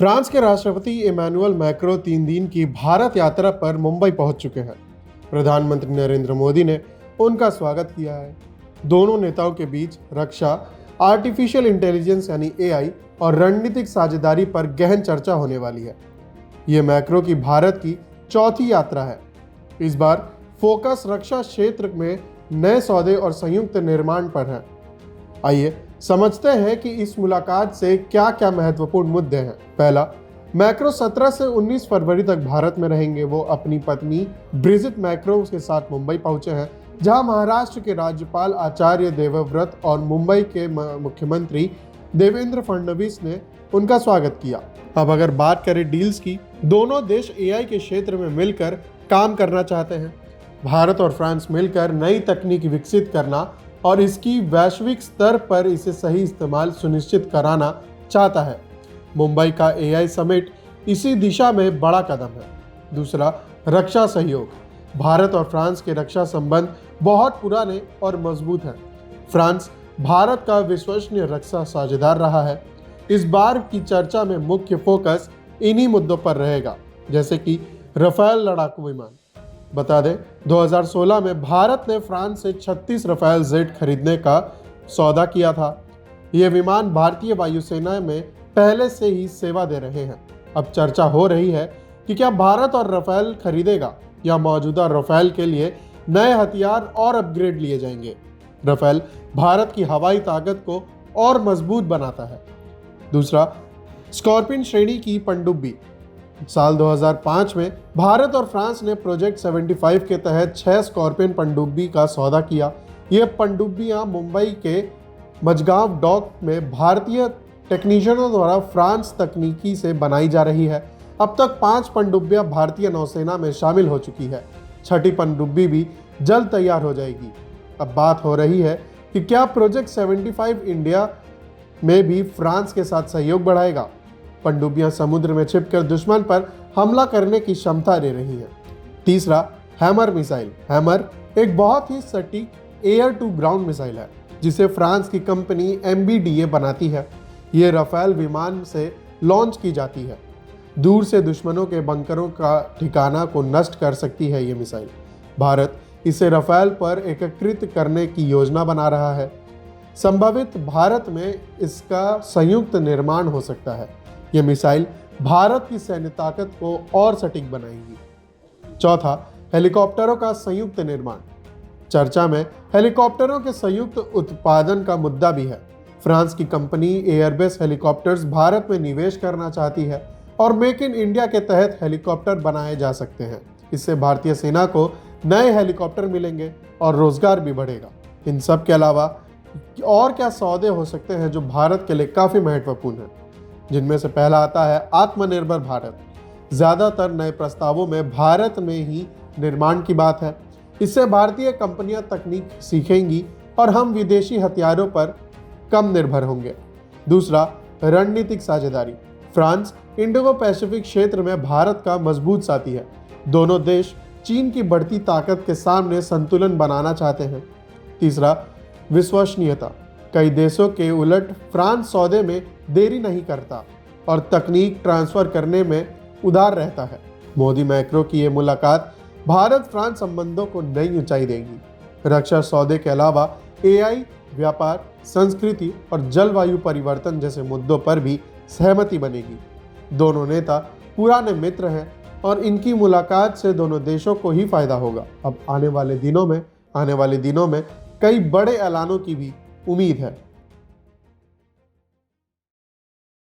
France के राष्ट्रपति Emmanuel Macron 3 दिन की भारत यात्रा पर मुंबई पहुंच चुके हैं। प्रधानमंत्री नरेंद्र मोदी ने उनका स्वागत किया है। दोनों नेताओं के बीच रक्षा, आर्टिफिशियल इंटेलिजेंस यानी एआई और रणनीतिक साझेदारी पर गहन चर्चा होने वाली है। ये मैक्रों की भारत की चौथी यात्रा है। इस बार फोकस रक्षा क्षेत्र में नए सौदे और संयुक्त निर्माण पर है। आइए समझते हैं कि इस मुलाकात से क्या क्या महत्वपूर्ण मुद्दे हैं। पहला, मैक्रो 17 से 19 फरवरी तक भारत में रहेंगे। वो अपनी पत्नी ब्रिजिट मैक्रो के साथ मुंबई पहुंचे हैं, जहां महाराष्ट्र के राज्यपाल आचार्य देवव्रत और मुंबई के मुख्यमंत्री देवेंद्र फडणवीस ने उनका स्वागत किया। अब अगर बात करें डील्स की, दोनों देश एआई के क्षेत्र में मिलकर काम करना चाहते हैं। भारत और फ्रांस मिलकर नई तकनीक विकसित करना और इसकी वैश्विक स्तर पर इसे सही इस्तेमाल सुनिश्चित कराना चाहता है। मुंबई का एआई समिट इसी दिशा में बड़ा कदम है। दूसरा, रक्षा सहयोग। भारत और फ्रांस के रक्षा संबंध बहुत पुराने और मजबूत हैं। फ्रांस भारत का विश्वसनीय रक्षा साझेदार रहा है। इस बार की चर्चा में मुख्य फोकस इन्हीं मुद्दों पर रहेगा, जैसे कि राफेल लड़ाकू विमान। बता दें, 2016 में भारत ने फ्रांस से 36 राफेल जेट खरीदने का सौदा किया था। ये विमान भारतीय वायुसेना में पहले से ही सेवा दे रहे हैं। अब चर्चा हो रही है कि क्या भारत और राफेल खरीदेगा या मौजूदा राफेल के लिए नए हथियार और अपग्रेड लिए जाएंगे। राफेल भारत की हवाई ताकत को और मजबूत बनाता है। दूसरा, स्कॉर्पियन श्रेणी की पनडुब्बी। साल 2005 में भारत और फ्रांस ने प्रोजेक्ट 75 के तहत 6 स्कॉर्पियन पनडुब्बी का सौदा किया। ये पनडुब्बियां मुंबई के मझगांव डॉक में भारतीय टेक्नीशियनों द्वारा फ्रांस तकनीकी से बनाई जा रही है। अब तक 5 पनडुब्बियां भारतीय नौसेना में शामिल हो चुकी है। छठी पनडुब्बी भी जल्द तैयार हो जाएगी। अब बात हो रही है कि क्या प्रोजेक्ट 75 इंडिया में भी फ्रांस के साथ सहयोग बढ़ाएगा। पनडुब्बियां समुद्र में छिपकर दुश्मन पर हमला करने की क्षमता दे रही हैं। तीसरा, हैमर मिसाइल। हैमर एक बहुत ही सटीक एयर टू ग्राउंड मिसाइल है, जिसे फ्रांस की कंपनी MBDA बनाती है। ये राफेल विमान से लॉन्च की जाती है। दूर से दुश्मनों के बंकरों का ठिकाना को नष्ट कर सकती है ये मिसाइल। भारत इसे राफेल पर एकीकृत करने की योजना बना रहा है। संभवित भारत में इसका संयुक्त निर्माण हो सकता है। ये मिसाइल भारत की सैन्य ताकत को और सटीक बनाएगी। चौथा, हेलीकॉप्टरों का संयुक्त निर्माण। चर्चा में हेलीकॉप्टरों के संयुक्त उत्पादन का मुद्दा भी है। फ्रांस की कंपनी एयरबस हेलीकॉप्टर्स भारत में निवेश करना चाहती है और मेक इन इंडिया के तहत हेलीकॉप्टर बनाए जा सकते हैं। इससे भारतीय सेना को नए हेलीकॉप्टर मिलेंगे और रोजगार भी बढ़ेगा। इन सब के अलावा और क्या सौदे हो सकते हैं जो भारत के लिए काफ़ी महत्वपूर्ण हैं, जिनमें से पहला आता है आत्मनिर्भर भारत। ज़्यादातर नए प्रस्तावों में भारत में ही निर्माण की बात है। इससे भारतीय कंपनियां तकनीक सीखेंगी और हम विदेशी हथियारों पर कम निर्भर होंगे। दूसरा, रणनीतिक साझेदारी। फ्रांस इंडो पैसिफिक क्षेत्र में भारत का मजबूत साथी है। दोनों देश चीन की बढ़ती ताकत के सामने संतुलन बनाना चाहते हैं। तीसरा, विश्वसनीयता। कई देशों के उलट फ्रांस सौदे में देरी नहीं करता और तकनीक ट्रांसफर करने में उदार रहता है। मोदी मैक्रो की ये मुलाकात भारत फ्रांस संबंधों को नई ऊंचाई देगी। रक्षा सौदे के अलावा एआई, व्यापार, संस्कृति और जलवायु परिवर्तन जैसे मुद्दों पर भी सहमति बनेगी। दोनों नेता पुराने मित्र हैं और इनकी मुलाकात से दोनों देशों को ही फायदा होगा। अब आने वाले दिनों में कई बड़े ऐलानों की भी उम्मीद है।